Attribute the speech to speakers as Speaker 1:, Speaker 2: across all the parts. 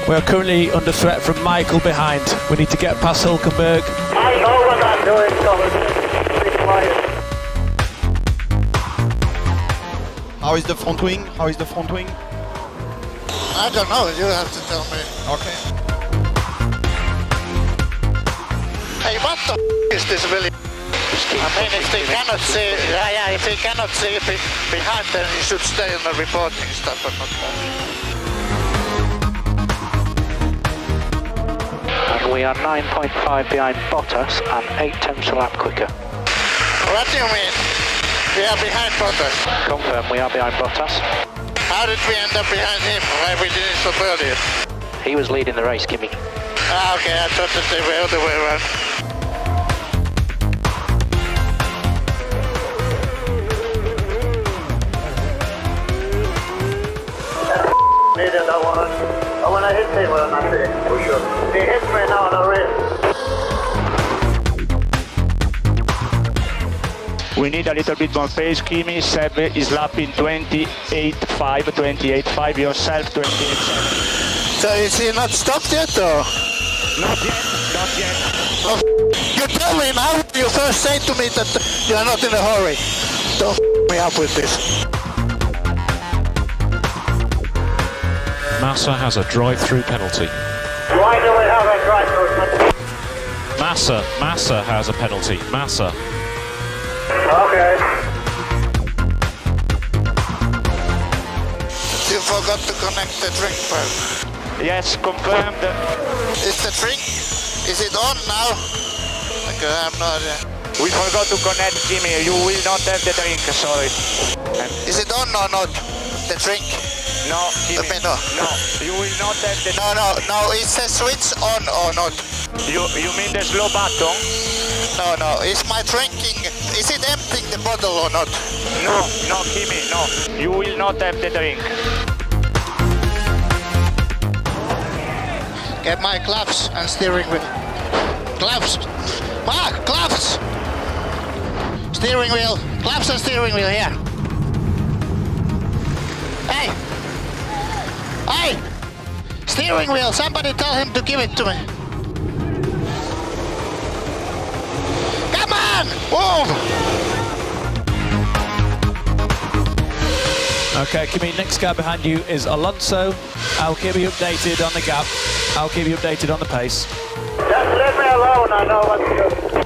Speaker 1: We're currently under threat from Michael behind. We need to get past Hulkenberg.
Speaker 2: I know what I'm doing, Thomas. Be quiet.
Speaker 3: How is the front wing? How is the front wing?
Speaker 4: I don't know, you have to tell me.
Speaker 3: Okay.
Speaker 4: Hey, what the is this really? I mean, if they cannot see, if they cannot see behind, then you should stay on the reporting stuff and not
Speaker 5: And we are 9.5 behind Bottas and 8 a lap quicker.
Speaker 4: What do you mean? We are behind Bottas.
Speaker 5: Confirm we are behind Bottas.
Speaker 4: How did we end up behind him? Why we didn't stop earlier?
Speaker 5: He was leading the race, Kimi.
Speaker 4: Ah, okay, I thought that they were the other way around.
Speaker 2: I want to hit him when I'm saying, for sure. He hits me now on the wrist.
Speaker 6: We need a little bit more pace. Kimi Seb is lapping 28.5, 28.5, yourself 28.7.
Speaker 4: So is he not stopped yet, or?
Speaker 6: Not yet, not yet.
Speaker 4: Oh, you tell me now, you first say to me that you are not in a hurry. Don't me up with this.
Speaker 1: Massa has a drive-through penalty.
Speaker 2: Why do we have a drive-through?
Speaker 1: Massa has a penalty. Massa.
Speaker 2: Okay.
Speaker 4: You forgot to connect the drink pipe.
Speaker 6: Yes, confirmed.
Speaker 4: Is the drink, is it on now? Okay, I'm not...
Speaker 6: We forgot to connect, Kimi. You will not have the drink, sorry.
Speaker 4: Is it on or not? The drink?
Speaker 6: No, Kimi.
Speaker 4: No.
Speaker 6: No, you will not have the...
Speaker 4: No, it says switch on or not.
Speaker 6: You mean the slow button?
Speaker 4: No, is my drinking, is it emptying the bottle or not?
Speaker 6: No, Kimi, no. You will not have the drink.
Speaker 4: Get my gloves and steering wheel. Gloves! Mark, gloves! Steering wheel, gloves and steering wheel here. Hey! Steering wheel, somebody tell him to give it to me. Come on! Move!
Speaker 1: Okay, Kimi, next car behind you is Alonso. I'll keep you updated on the gap. I'll keep you updated on the pace.
Speaker 2: Just leave me alone, I know what to do.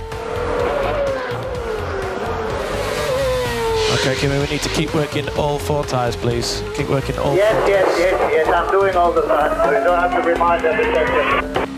Speaker 1: Okay, Kimi, we need to keep working all 4 tyres, please. Keep working all 4 tyres.
Speaker 2: Yes, I'm doing all the time, so you don't have to remind every second.